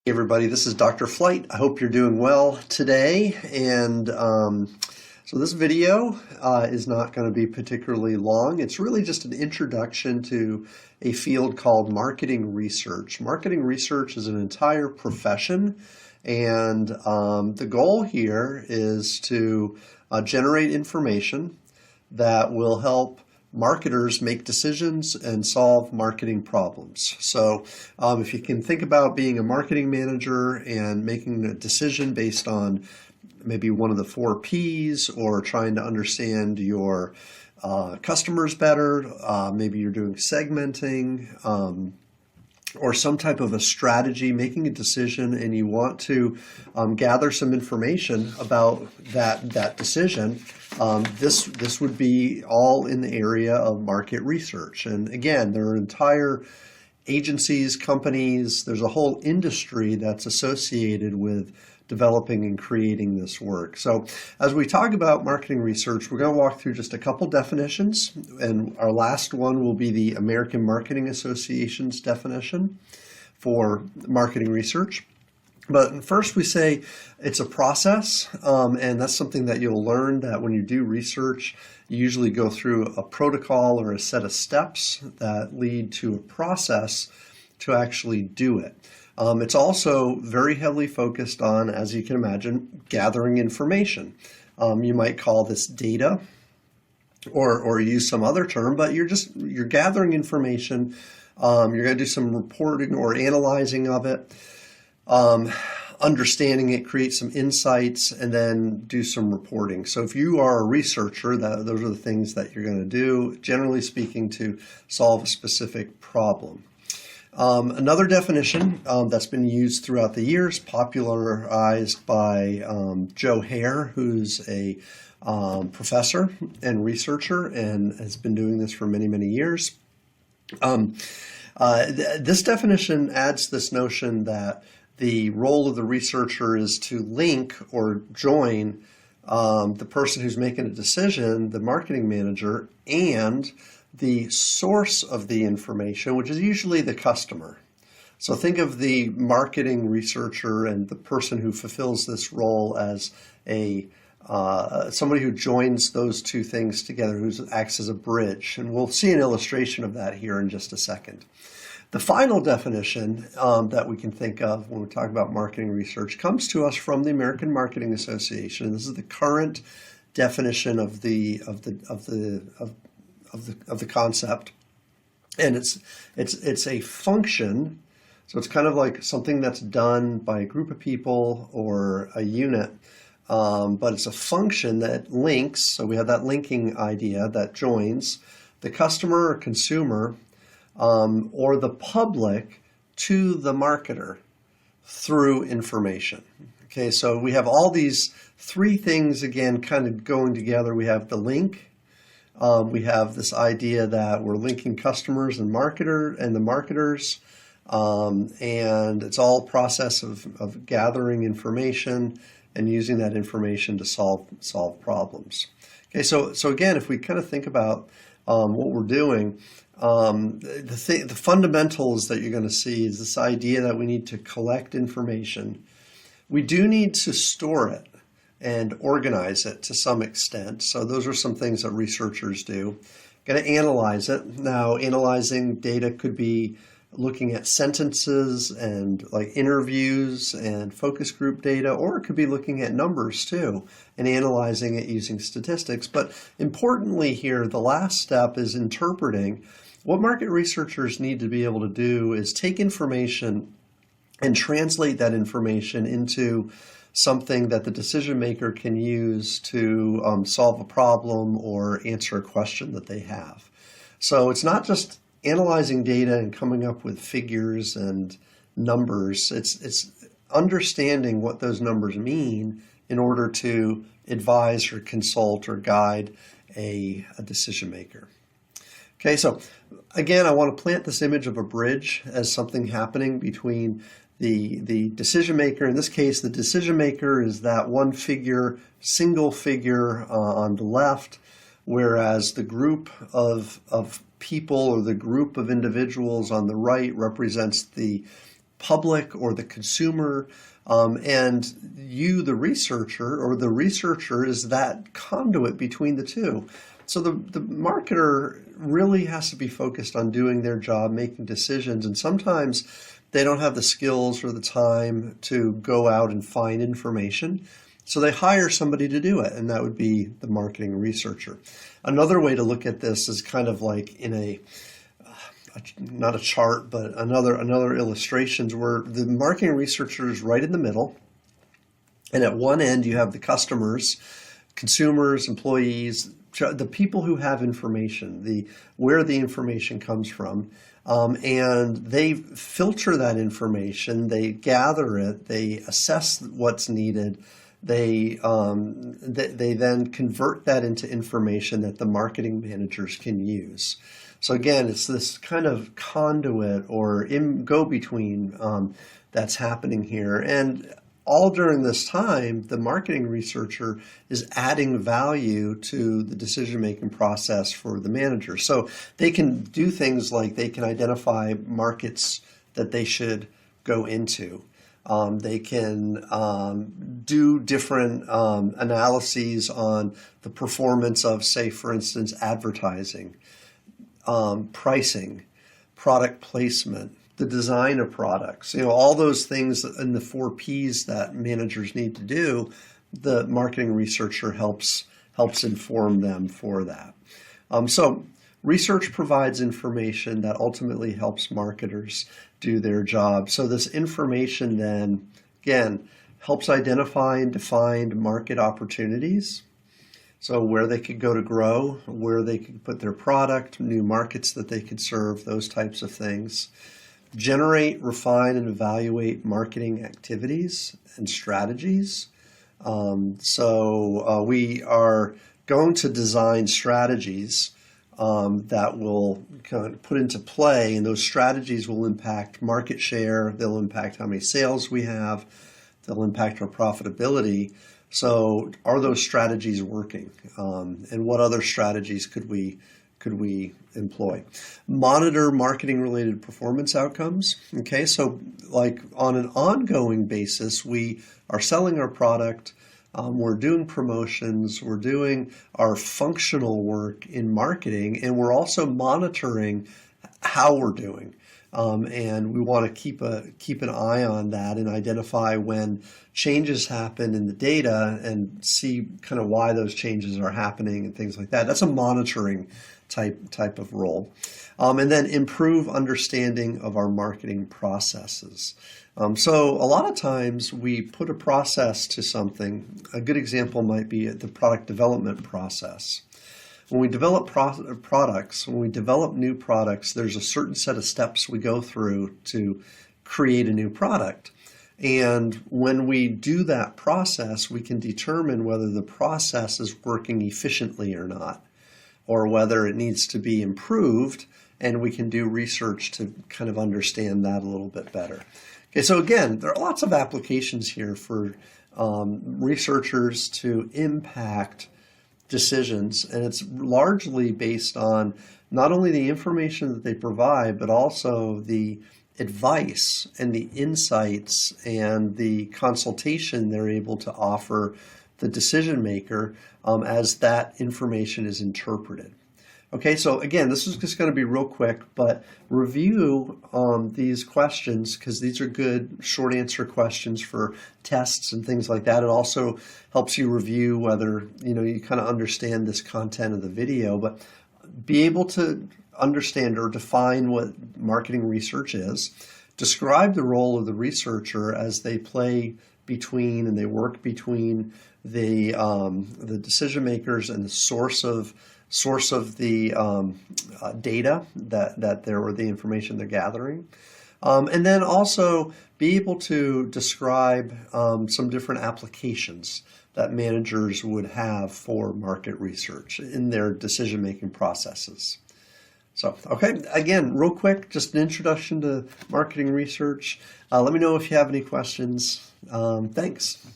Hey everybody, this is Dr. Flight. I hope you're doing well today. And so this video is not going to be particularly long. It's really just an introduction to a field called marketing research. Marketing research is an entire profession, and the goal here is to generate information that will help marketers make decisions and solve marketing problems. So if you can think about being a marketing manager and making a decision based on maybe one of the 4 Ps, or trying to understand your customers better, maybe you're doing segmenting, or some type of a strategy, making a decision, and you want to gather some information about that decision, this would be all in the area of market research. And again, there are entire agencies, companies, there's a whole industry that's associated with developing and creating this work. So as we talk about marketing research, we're going to walk through just a couple definitions, and our last one will be the American Marketing Association's definition for marketing research. But first we say it's a process, and that's something that you'll learn, that when you do research, you usually go through a protocol or a set of steps that lead to a process to actually do it. It's also very heavily focused on, as you can imagine, gathering information. You might call this data, or use some other term, but you're gathering information. You're going to do some reporting or analyzing of it, understanding it, create some insights, and then do some reporting. So if you are a researcher, those are the things that you're going to do, generally speaking, to solve a specific problem. Another definition that's been used throughout the years, popularized by Joe Hare, who's a professor and researcher and has been doing this for many, many years. This definition adds this notion that the role of the researcher is to link or join the person who's making a decision, the marketing manager, and the source of the information, which is usually the customer. So think of the marketing researcher and the person who fulfills this role as somebody who joins those two things together, who acts as a bridge. And we'll see an illustration of that here in just a second. The final definition that we can think of when we talk about marketing research comes to us from the American Marketing Association. This is the current definition of the concept, and it's a function. So it's kind of like something that's done by a group of people or a unit, but it's a function that links. So we have that linking idea that joins the customer or consumer or the public to the marketer through information. Okay, so we have all these 3 things again kind of going together. We have the link. We have this idea that we're linking customers and the marketers, and it's all process of gathering information and using that information to solve problems. Okay, so again, if we kind of think about what we're doing, the fundamentals that you're going to see is this idea that we need to collect information. We do need to store it and organize it to some extent. So those are some things that researchers do. Going to analyze it. Now, analyzing data could be looking at sentences and like interviews and focus group data, or it could be looking at numbers too and analyzing it using statistics. But importantly here, the last step is interpreting. What market researchers need to be able to do is take information and translate that information into something that the decision maker can use to solve a problem or answer a question that they have. So it's not just analyzing data and coming up with figures and numbers. It's understanding what those numbers mean in order to advise or consult or guide a decision maker. Okay, so again, I want to plant this image of a bridge as something happening between the decision maker. In this case, the decision maker is that one figure, single figure on the left, whereas the group of people or the group of individuals on the right represents the public or the consumer, and you, the researcher, or the researcher is that conduit between the two. So the marketer really has to be focused on doing their job, making decisions, and sometimes they don't have the skills or the time to go out and find information. So they hire somebody to do it, and that would be the marketing researcher. Another way to look at this is kind of like in not a chart, but another illustrations where the marketing researcher is right in the middle. And at one end, you have the customers, consumers, employees, the people who have information, where the information comes from. And they filter that information, they gather it, they assess what's needed. They then convert that into information that the marketing managers can use. So again, it's this kind of conduit or go-between that's happening here. And all during this time, the marketing researcher is adding value to the decision-making process for the manager. So they can do things like they can identify markets that they should go into. They can do different analyses on the performance of, say, for instance, advertising, pricing, product placement, the design of products, all those things in the 4 Ps that managers need to do. The marketing researcher helps inform them for that. So research provides information that ultimately helps marketers do their job. So this information then, again, helps identify and define market opportunities. So where they could go to grow, where they could put their product, new markets that they could serve, those types of things. Generate, refine, and evaluate marketing activities and strategies. We are going to design strategies that will kind of put into play, and those strategies will impact market share, they'll impact how many sales we have, they'll impact our profitability. So are those strategies working? And what other strategies could we employ? Monitor marketing related performance outcomes. Okay, so like on an ongoing basis, we are selling our product, we're doing promotions, we're doing our functional work in marketing, and we're also monitoring how we're doing. And we want to keep an eye on that and identify when changes happen in the data and see kind of why those changes are happening and things like that. That's a monitoring type of role. And then improve understanding of our marketing processes. So a lot of times we put a process to something. A good example might be the product development process. When we develop products, when we develop new products, there's a certain set of steps we go through to create a new product. And when we do that process, we can determine whether the process is working efficiently or not, or whether it needs to be improved, and we can do research to kind of understand that a little bit better. Okay, so again, there are lots of applications here for researchers to impact decisions, and it's largely based on not only the information that they provide, but also the advice and the insights and the consultation they're able to offer the decision maker as that information is interpreted. Okay, so again, this is just going to be real quick, but review these questions because these are good short answer questions for tests and things like that. It also helps you review whether you kind of understand this content of the video, but be able to understand or define what marketing research is. Describe the role of the researcher as they play between and they work between the decision makers and the source of the data that they're or the information they're gathering. And then also be able to describe some different applications that managers would have for market research in their decision-making processes. So, okay, again, real quick, just an introduction to marketing research. Let me know if you have any questions. Thanks.